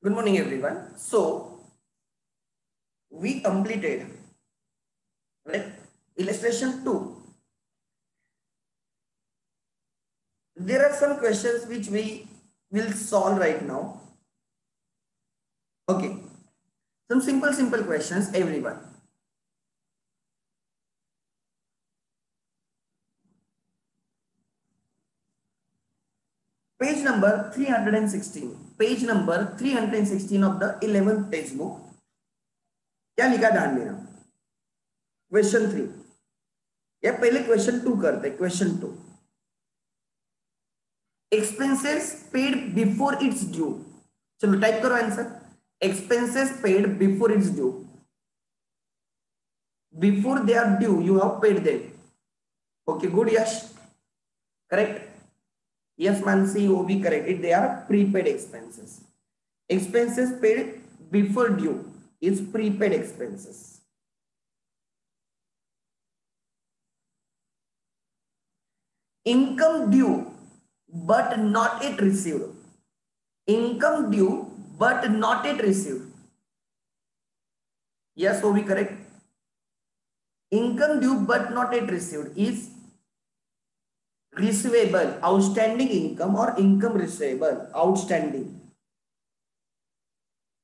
Good morning, everyone. So we completed right illustration 2. There are some questions which we will solve right now. Okay, some simple questions, everyone. Page number 316. Page number 316 of the 11th textbook. क्या लिखा ध्यान देना. Question 3 या पहले question 2 करते. Question 2, expenses paid before it's due. चलो type करो answer. Expenses paid before it's due. Before they are due, you have paid them. Okay, good, Yash. Correct. Yes, Mansi, OB, correct. They are prepaid expenses. Expenses paid before due is prepaid expenses. Income due but not yet received. Income due but not yet received. Yes, OB, correct. Income due but not yet received is receivable, outstanding income, or income receivable, outstanding.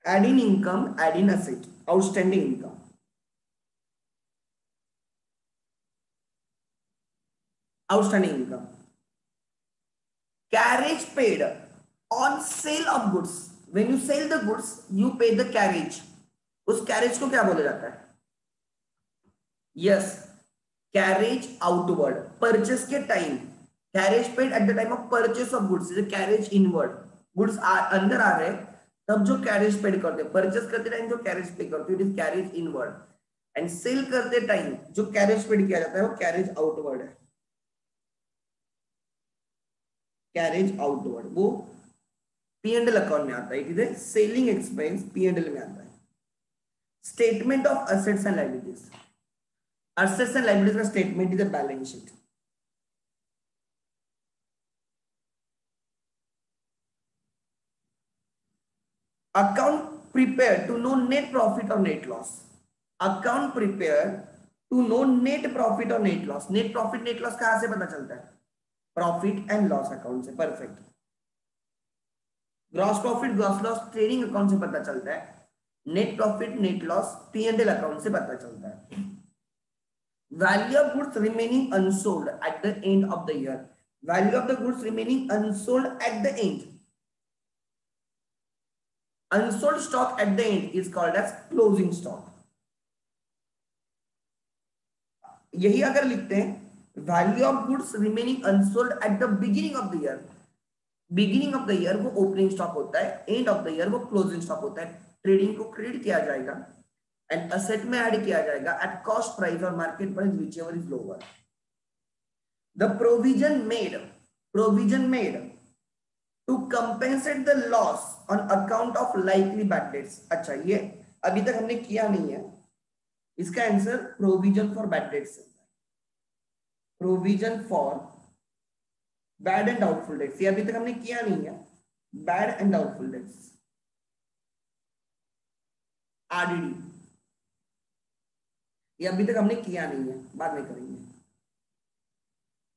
Add in income, add in asset, outstanding income. Outstanding income. Carriage paid on sale of goods. When you sell the goods, you pay the carriage. उस carriage को क्या बोला जाता है? Yes, carriage outward. Purchase के time. Carriage paid at the time of purchase of goods. is a carriage inward. Goods अंदर आ रहे तब जो carriage paid करते हैं. Purchase करते टाइम जो carriage pay करते हैं, it is carriage inward. And sell करते टाइम जो carriage paid किया जाता है वो carriage outward है. Carriage outward वो P&L अकाउंट में आता है. It is selling expense P&L में आता है. Statement of assets and liabilities. Assets and liabilities का statement is a balance sheet. Account prepare to know net profit और net loss. Account prepare to know net profit और net loss. Net profit net loss कहां से पता चलता है? Profit and loss account से. Perfect. Gross profit gross loss trading account से पता चलता है. Net profit net loss P&L account से पता चलता है. Value of goods remaining unsold at the end of the year. Value of the goods remaining unsold at the end. Unsold stock at the end is called as closing stock. यही अगर लिखते हैं value of goods remaining unsold at the beginning of the year. Beginning of the year वो opening stock होता है. End of the year वो closing stock होता है. ट्रेडिंग को क्रेडिट किया जाएगा एंड असेट में ऐड किया जाएगा एट कॉस्ट प्राइस और market price whichever is lower. The provision made to compensate the loss on account of likely bad debts. अच्छा, ये अभी तक हमने किया नहीं है. इसका answer provision for bad dates. Provision for bad and doubtful debts ये अभी तक हमने किया नहीं है. Bad and doubtful debts RDD ये अभी तक हमने किया नहीं है, बाद में करेंगे.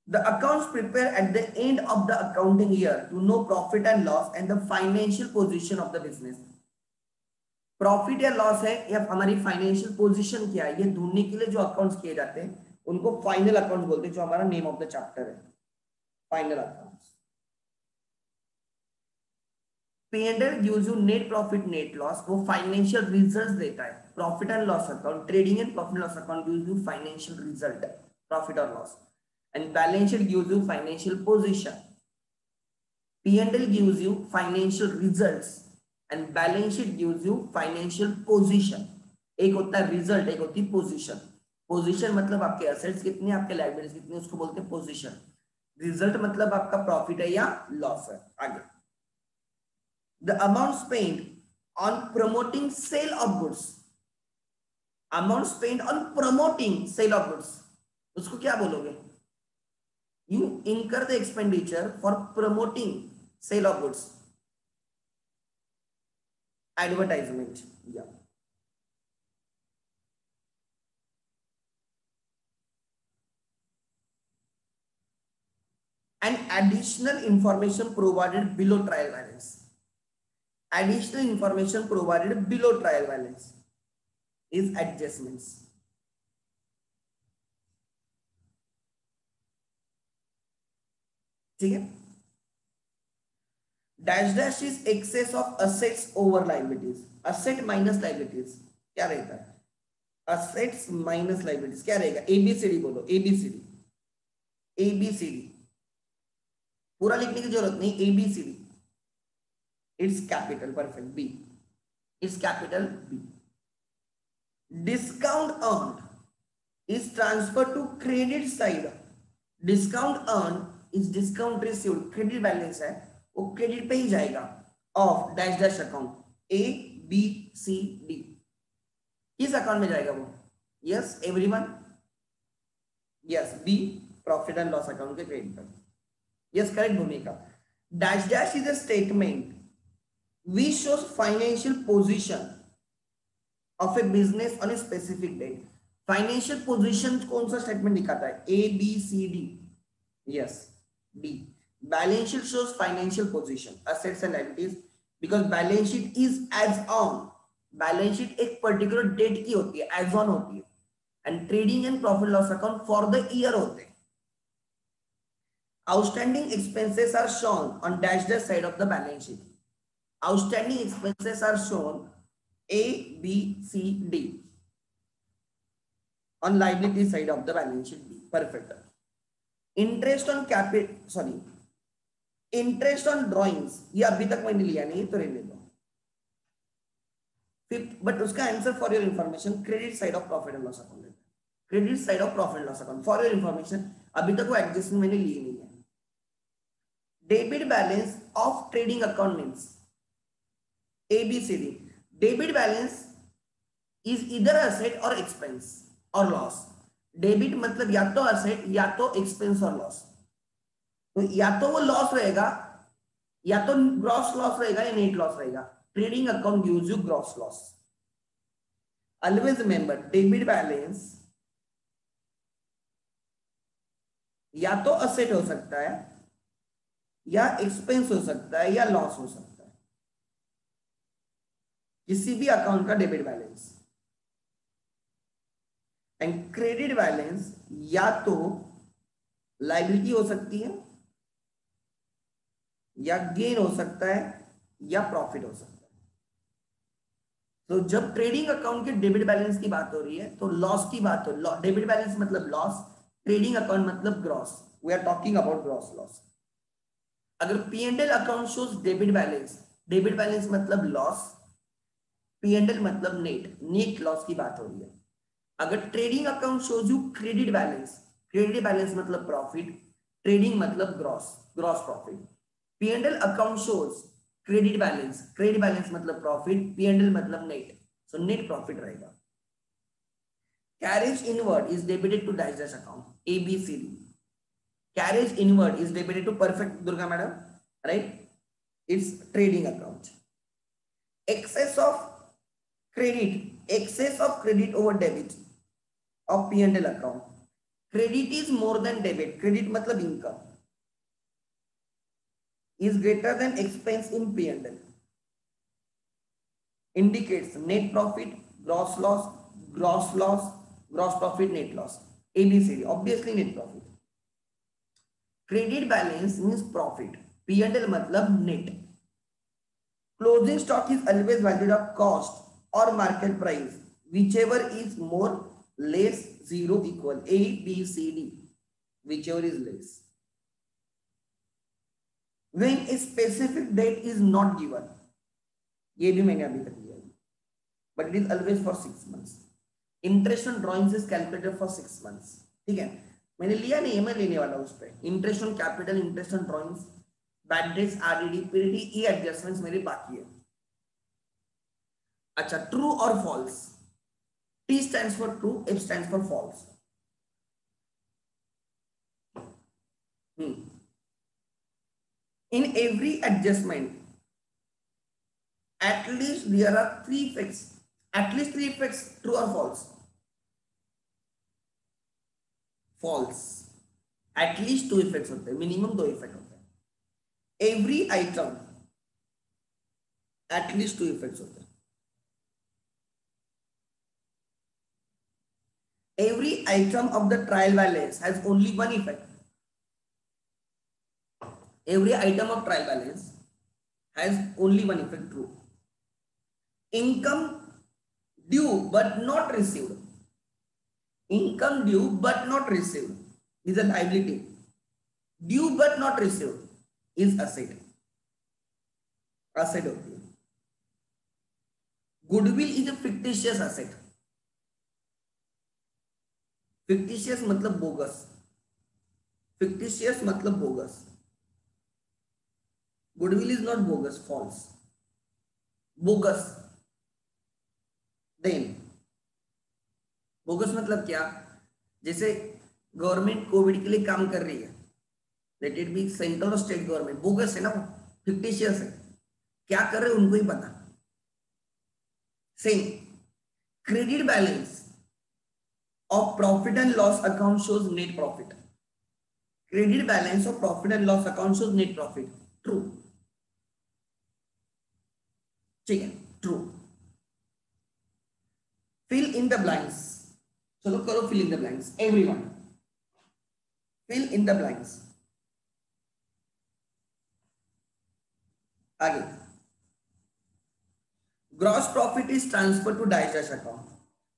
The accounts prepared at the end of the accounting year to know profit and loss and the financial position of the business. Profit या लॉस है या हमारी फाइनेंशियल पोजीशन क्या है ये ढूंढने के लिए जो अकाउंट्स किए जाते हैं उनको फाइनल अकाउंट्स बोलते हैं, जो हमारा नेम ऑफ द चैप्टर है. Final accounts. P&L gives you net profit net loss. वो फाइनेंशियल रिजल्ट्स देता है. Profit and loss account trading and profit loss account gives you financial result profit और loss. And balance sheet gives you financial position. P&L gives you financial results and balance sheet gives you financial position. एक होता है result, एक होती है position. Position मतलब आपके assets कितने, आपके लायबिलिटीज कितने, उसको बोलते हैं पोजीशन. रिजल्ट मतलब आपका प्रॉफिट है या लॉस है. आगे the amount spent on promoting sale of goods. amount spent on promoting sale of goods उसको क्या बोलोगे? You incur the expenditure for promoting sale of goods. advertisement. Yeah. And additional information provided below trial balance. Additional information provided below trial balance is adjustments. ठीक है. Dash dash is excess of assets over liabilities. Asset minus liabilities क्या रहता है? Assets minus liabilities क्या रहेगा? ABCD बोलो. ABCD. ABCD पूरा लिखने की जरूरत नहीं. ABCD. It's capital. Perfect. B. It's capital B. Discount earned is transferred to credit side. Discount earned is discount received. Credit balance है वो क्रेडिट पे ही जाएगा of dash dash account A B C D. किस account में जाएगा वो? Yes everyone. Yes B profit and loss account के क्रेडिट पर. Yes correct Bhumika. Dash dash is a statement which shows financial position of a business on a specific date. Financial position कौन सा statement दिखाता है? A B C D. Yes D. Balance sheet shows financial position, assets and liabilities, because balance sheet is as on. Balance sheet एक particular date की होती है, as on होती है, and trading and profit loss account for the year होते हैं. Outstanding expenses are shown on dash dash side of the balance sheet. Outstanding expenses are shown A, B, C, D on liability side of the balance sheet. B. Perfect. Interest on capital, sorry, interest on drawings ये अभी तक मैंने लिया नहीं तो रहने दो. Fifth but उसका answer for your information credit side of profit and loss account. Credit side of profit and loss account for your information अभी तक वो एडजस्टमेंट मैंने ली नहीं है. Debit balance of trading account means ABCD. Debit balance is either asset or expense or loss. Debit मतलब या तो asset या तो expense और loss. तो या तो वो loss रहेगा या तो gross loss रहेगा या net loss रहेगा. Trading account gives you gross loss. Always remember debit balance या तो asset हो सकता है या expense हो सकता है या loss हो सकता है. किसी भी अकाउंट का debit balance. And credit balance या तो लायबिलिटी हो सकती है या गेन हो सकता है या प्रॉफिट हो सकता है. तो जब ट्रेडिंग अकाउंट के डेबिट बैलेंस की बात हो रही है तो लॉस की बात हो. डेबिट बैलेंस मतलब लॉस, ट्रेडिंग अकाउंट मतलब gross. We are talking about gross loss. अगर P&L account shows debit balance मतलब लॉस, P&L मतलब नेट लॉस की बात हो रही है. अगर trading account shows you credit balance मतलब प्रॉफिट, ट्रेडिंग मतलब gross profit. P&L account shows credit balance मतलब प्रॉफिट, P&L मतलब नेट, सो नेट प्रॉफिट रहेगा. Carriage inward is debited to dash dash account ABCD. Carriage inward is debited to perfect Durga madam right. It's trading account. excess of credit over debit of P&L account. Credit is more than debit. Credit मतलब income is greater than expense in P&L. Indicates net profit, gross loss, gross profit, net loss. ABCD. Obviously net profit. Credit balance means profit. P&L मतलब net. Closing stock is always valued at cost or market price, whichever is more, less, zero, equal. A, B, C, D, whichever is less. When a specific date is not given, ये भी मैंने अभी तक लिया, but it is always for 6 months. Interest on drawings is calculated for 6 months. ठीक है, मैंने लिया नहीं है, मैं लेने वाला हूँ उस पर. Interest on capital, interest on drawings, bad debts, RDD, PDD, ये एडजस्टमेंट्स मेरे बाकी है. अच्छा, ट्रू और false. T stands for true, F stands for false. In every adjustment At least there are three effects. At least three effects, true or false? False. At least two effects होते हैं, minimum दो effect होते हैं. Every item at least two effects होते हैं. Every item of the trial balance has only one effect. Every item of trial balance has only one effect, true. Income due but not received. Income due but not received is a liability. Due but not received is asset. Asset होती है. Goodwill is a fictitious asset. Fictitious मतलब bogus. Fictitious मतलब bogus. Goodwill is not bogus, false. Bogus. Then bogus मतलब क्या? जैसे government Covid के लिए काम कर रही है, लेट इट बी सेंट्रल और स्टेट गवर्नमेंट, बोगस है ना, फिक्टिशियस है. क्या कर रहे हैं उनको ही पता. Same credit balance of profit and loss account shows net profit. Credit balance of profit and loss account shows net profit. True. ठीक है, true. Fill in the blanks. चलो करो fill in the blanks. Everyone. Fill in the blanks. आगे. Gross profit is transferred to dash dash account.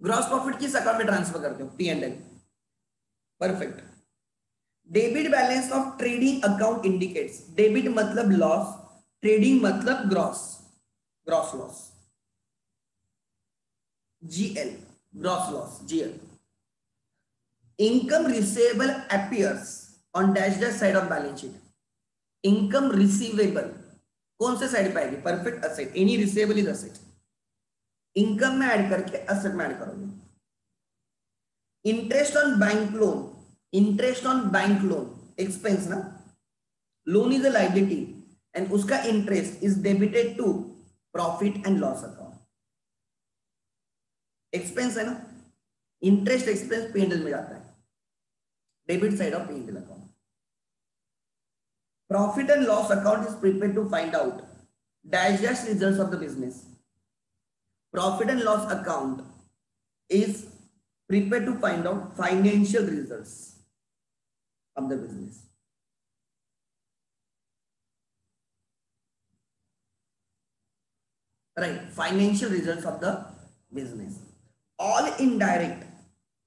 Gross profit किस account में transfer करते हो? P&L. Perfect. Debit balance of trading account indicates. Debit मतलब loss, trading मतलब gross, gross loss. GL, gross loss, GL. Income receivable appears on dash dash side of balance sheet. Income receivable कौन से side पे आएगी? Perfect, asset. Any receivable is asset. Income में add करके asset में add करोगे. Interest on bank loan. Interest on bank loan expense ना. Loan is a liability and उसका interest is debited to profit and loss account. Expense है ना. Interest expense P&L में जाता है, debit side of P&L account. Profit and loss account is prepared to find out dash dash results of the business. Profit and loss account is prepared to find out financial results of the business. Right, financial results of the business. All indirect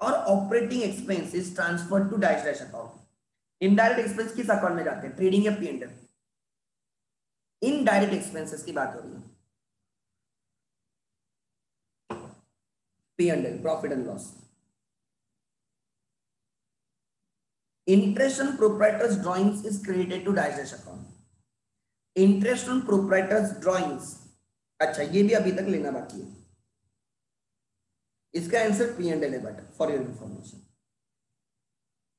or operating expense is transferred to dash dash account. Indirect expense किस account में जाते हैं? Trading या P&L? Indirect expenses की बात हो रही है. P&L, profit and loss. Interest on proprietor's drawings is credited to dash dash account. Interest on proprietor's drawings. अच्छा, ये भी अभी तक लेना बाकी है. इसका आंसर P&L है, बट फॉर योर इंफॉर्मेशन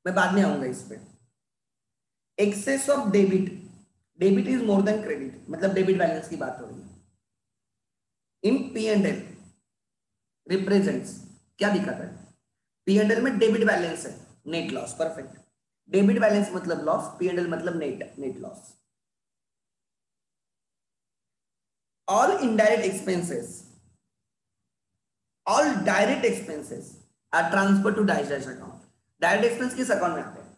मैं बाद में आऊंगा इस पे. Excess of debit. Debit is more than credit, मतलब डेबिट बैलेंस की बात हो रही है. इन P&L रिप्रेजेंट्स, क्या दिखाता है? P&L में डेबिट बैलेंस है, net loss. Perfect. Debit balance मतलब लॉस, P&L मतलब net loss. All indirect expenses, all direct expenses are transfer to dash dash account. Direct expense किस अकाउंट में आते हैं?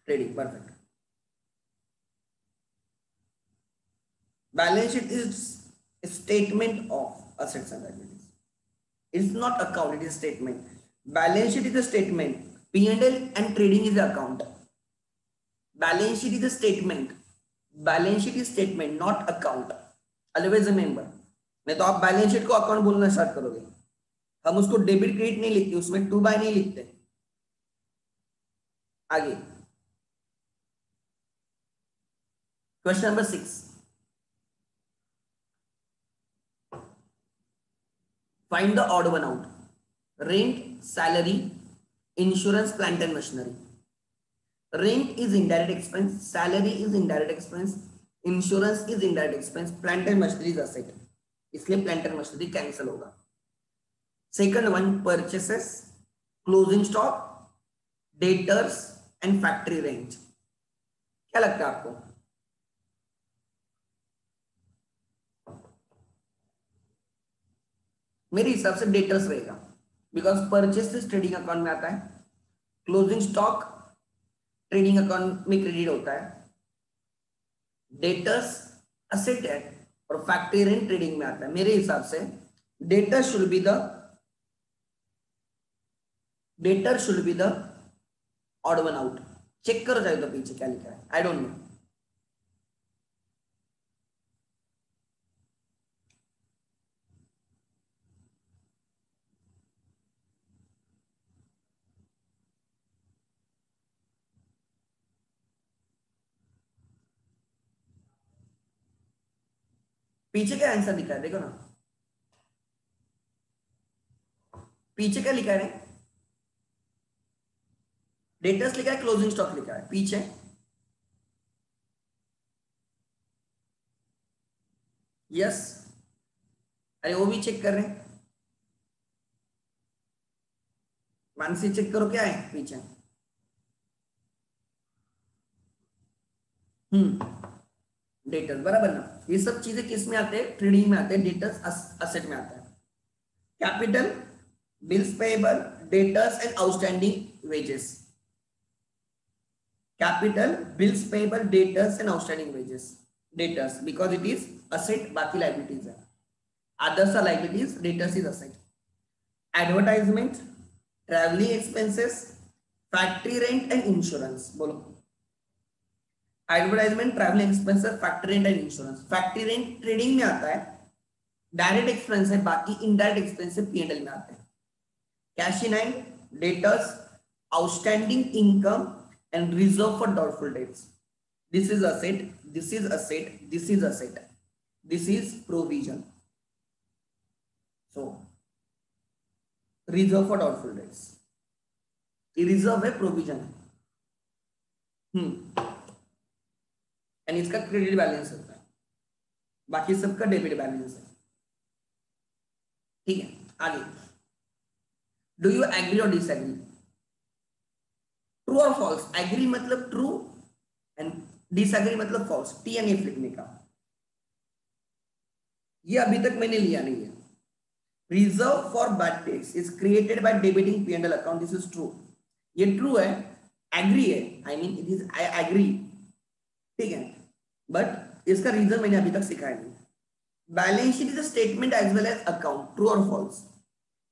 Trading. Perfect. Balance sheet is statement of assets and liabilities. It's not account, it is statement. Balance sheet is a statement. P&L and trading is the account. Balance sheet is a statement. Balance sheet is statement, not account. Always remember. नहीं तो आप balance sheet को account बोलना start करोगे. हम उसको debit credit नहीं लिखते, उसमें टू बाय नहीं लिखते. आगे question number 6. Find the odd one out. Rent, salary, insurance, plant and machinery. Rent is indirect expense. Salary is indirect expense. Insurance is indirect expense, plant and machinery is asset, इसलिए plant and machinery cancel होगा। Second one purchases, closing stock, debtors and factory rent. क्या लगता है आपको? मेरे हिसाब से debtors रहेगा, बिकॉज परचेसेस ट्रेडिंग अकाउंट में आता है, क्लोजिंग स्टॉक ट्रेडिंग अकाउंट में क्रेडिट होता है, डेटर्स असेट है और फैक्ट्री रेंट ट्रेडिंग में आता है। मेरे हिसाब से debtors should be the odd one out. Check करो जाए तो पीछे क्या लिखा है, आई डोंट नो। पीछे क्या आंसर लिखा है देखो ना, पीछे क्या लिखा है? डेटर्स लिखा है, क्लोजिंग स्टॉक लिखा है पीछे। यस, अरे वो भी चेक कर रहे हैं, मानसी चेक करो क्या है पीछे। डेटर्स बराबर ना, ये सब चीजें किस में आते हैं? ट्रेडिंग में आते हैं, डेटर्स असेट में आता है। Capital, bills payable, debtors and outstanding wages. Capital, bills payable, debtors and outstanding wages. Debtors because it is asset, बाकी लाइबिलिटीज है। Others are liabilities, debtors is asset. Advertisement, travelling expenses, factory rent and insurance. बोलो, advertisement, travelling expenses, factory rent and insurance. Factory rent trading में आता है, direct expense है, बाकी indirect expense PNL में आते हैं। Cash in hand, debtors, outstanding income and reserve for doubtful debts. This is asset, this is asset, this is asset, this is provision. So reserve for doubtful debts, ये reserve है, provision है। And इसका credit balance होता है, बाकी सबका debit balance है। ठीक है, आगे। Do you agree or disagree? True और फॉल्स? एग्री मतलब ट्रू एंड डिसएग्री मतलब फॉल्स। टी एन एफ लिखने का, ये अभी तक मैंने लिया नहीं है। Reserve for bad debts is created by debiting PNL account, this is true, ये ट्रू है। एग्री है, I mean it is I agree, ठीक है, बट इसका रीजन मैंने अभी तक सिखाया नहीं। Balance sheet is a statement as well as account, true और false?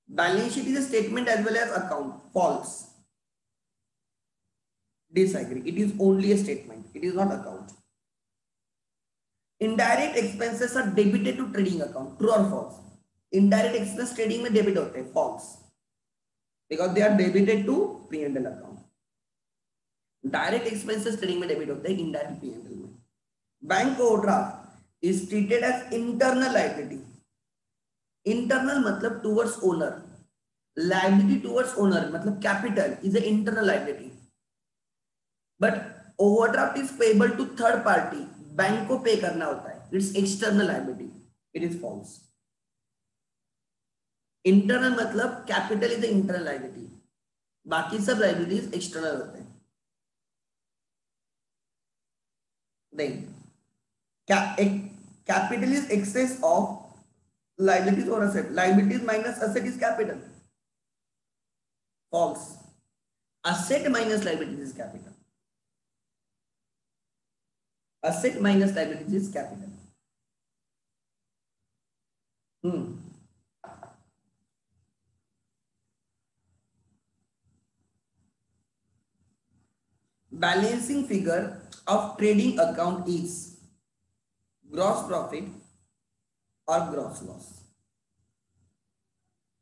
Balance sheet is a statement as well as account, false. Disagree, it is only a statement, it is not account. Indirect expenses are debited to trading account, true or false? Indirect expense trading में debit होते हैं, false, because they are debited to P&L account. Direct expenses trading में debit होते हैं, indirect P&L में। Bank overdraft is treated as internal liability. Internal मतलब towards owner, liability towards owner मतलब capital is an internal liability. But overdraft is payable to third party, bank को pay करना होता है, it's external liability, it is false. Internal मतलब capital is the internal liability, बाकी सब liabilities external होते हैं। नहीं, capital is excess of liabilities और asset, liabilities minus asset is capital, false. Asset minus liabilities is capital, asset minus liabilities is capital. Balancing figure of trading account is gross profit or gross loss.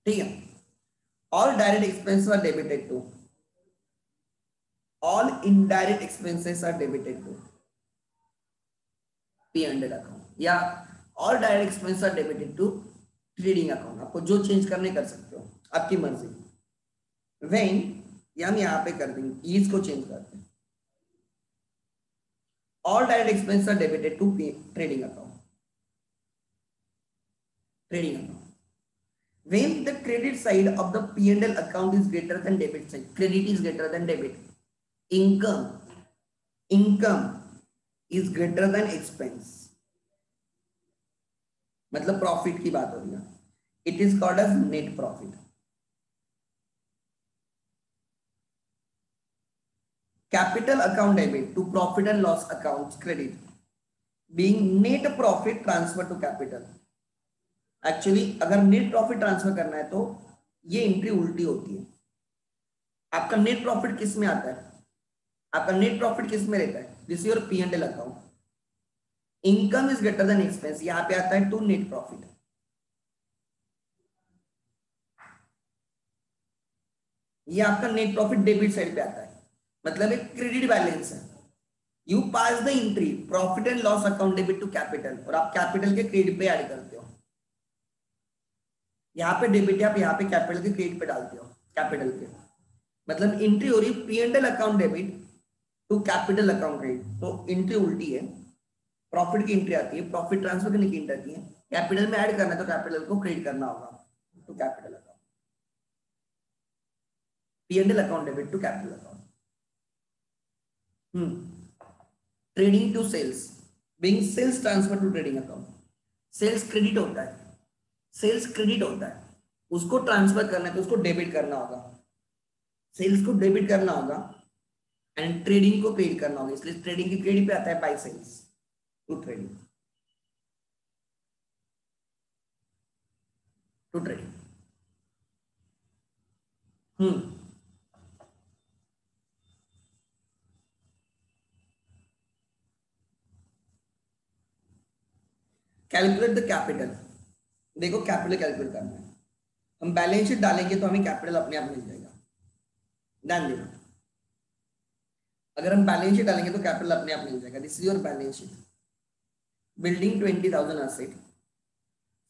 ठीक है, all direct expenses are debited to, all indirect expenses are debited to P&L account, या all direct expense are debited to trading account. आपको जो change करने कर सकते हो, आपकी मर्जी। व्हेन, या हम यहाँ पे कर देंगे, ईज को चेंज करते हैं, All direct expenses are debited to trading account. Trading account. When the credit side of the P&L account is greater than debit side, credit is greater than debit. Income is greater than expense. मतलब profit की बात हो रही है. It is called as net profit. Capital account debit to profit and loss accounts credit being net profit transfer to capital. Actually अगर net profit transfer करना है तो ये एंट्री उल्टी होती है. आपका नेट प्रॉफिट किस में आता है? आपका नेट प्रॉफिट किस में रहता है? This is your P&L account. Income is greater than expense, यहां पे आता है टू नेट प्रॉफिट. ये आपका नेट प्रॉफिट डेबिट साइड पे आता है, मतलब एक क्रेडिट बैलेंस है. You pass the entry profit and loss account debit to capital और आप कैपिटल के क्रेडिट पे ऐड करते हो. यहाँ पे डेबिट आप यहाँ पे कैपिटल के क्रेडिट पे डालते हो. कैपिटल के मतलब एंट्री हो रही P&L account debit to capital account credit. तो एंट्री उल्टी है. प्रॉफिट की एंट्री आती है, प्रॉफिट ट्रांसफर करने की एंट्री आती है. कैपिटल में ऐड करना है तो कैपिटल को क्रेडिट करना होगा to capital account. P&L account debit to capital account. Trading to sales being sales transfer to trading account. Sales credit होता है, सेल्स क्रेडिट होता है, उसको ट्रांसफर करना है तो उसको डेबिट करना होगा. सेल्स को डेबिट करना होगा एंड ट्रेडिंग को क्रेडिट करना होगा. इसलिए ट्रेडिंग की क्रेडिट पे आता है by sales to trading. To trading. Calculate the capital. देखो कैपिटल कैलकुलेट करना है. हम बैलेंस शीट डालेंगे तो हमें कैपिटल अपने आप मिल जाएगा. ध्यान देना, अगर हम बैलेंस शीट डालेंगे तो कैपिटल अपने आप मिल जाएगा. This is your balance sheet. Building 20,000 asset,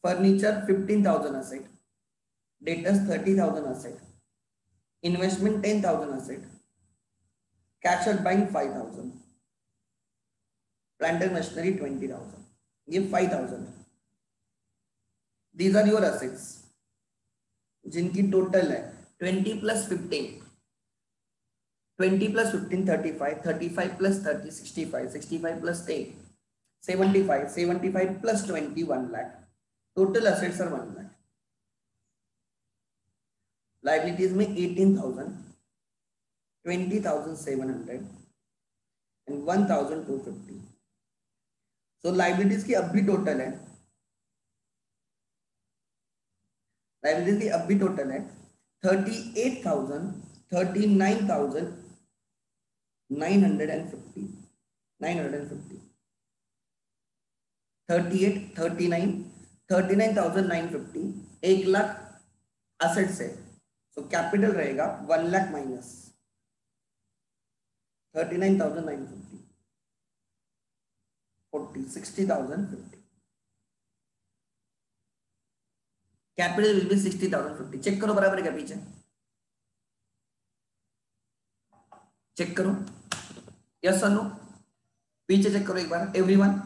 furniture 15,000 asset, debtors 30,000 asset, investment 10,000 asset, cash at bank 5,000, plant and machinery 20,000. ये 5,000 है. दीज आर योर असेट्स जिनकी टोटल है 20 plus 15, 20 plus 15 35, 35 plus 30 65, 65 plus 10 75, 75 plus 20 1 lakh. Total assets are 1 lakh. Liabilities में 18,000, 20,700 and 1,250. तो liabilities की अब भी total है, लाइबिलिटीज की अब भी टोटल है 38,000, 39,950, 950, 38, 39, 39,950, 1 लाख असेट्स है. तो कैपिटल रहेगा 1 lakh minus 39,950, 40, 60,050. Capital will be 60,050. Check करो बराबर है क्या? पीछे चेक करो. यस और नो? पीछे चेक करो एक बार एवरीवन.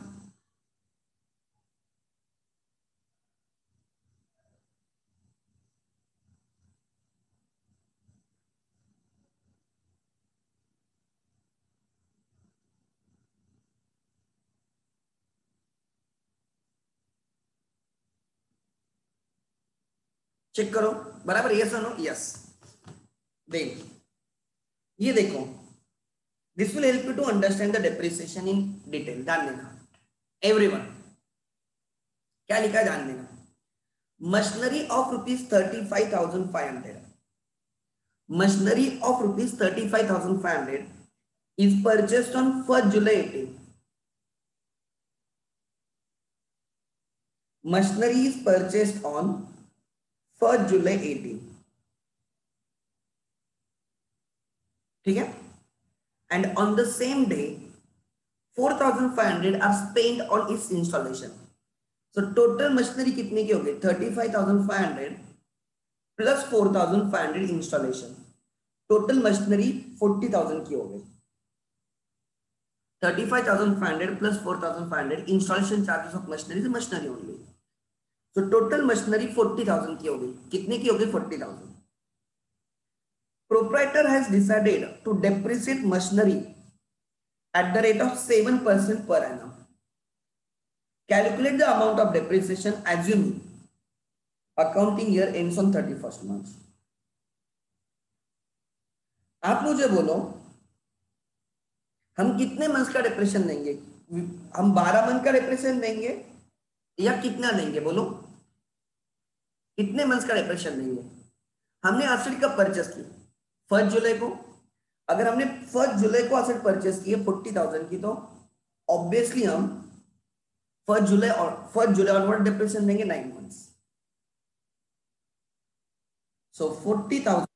चेक करो बराबर. यस और नो? यस. देख ये देखो, this will help you to understand the depreciation in detail. ध्यान देना एवरीवन, क्या लिखा है ध्यान देना. Machinery of ₹35,500, machinery of ₹35,500 is purchased on 1st July 18. Machinery is purchased on 1st July 18. ठीक है. And on the same day 4,500 are spent on its installation. So total machinery कितने की हो गई? 35,500 plus 4,500 installation. Total machinery 40,000 की हो गई. 35,500 plus 4,500 installation charges of machinery is machinery only. So total machinery 40,000 की हो गई. कितने की हो गई? 40,000. Proprietor has decided to depreciate machinery at the rate of 7% per annum. Calculate the amount of depreciation assuming accounting year ends on 31st March. आप मुझे बोलो हम कितने मंथ का डिप्रेशन देंगे? हम 12 मंथ का डिप्रेशन देंगे या कितना देंगे? बोलो कितने मंथ का डिप्रेशन देंगे? हमने एसेट कब परचेस की? 1 जुलाई को. अगर हमने 1 जुलाई को एसेट परचेस की है 40,000 की, तो ऑब्वियसली हम 1 जुलाई ऑनवर्ड डिप्रेशन देंगे 9 मंथ्स. So 40,000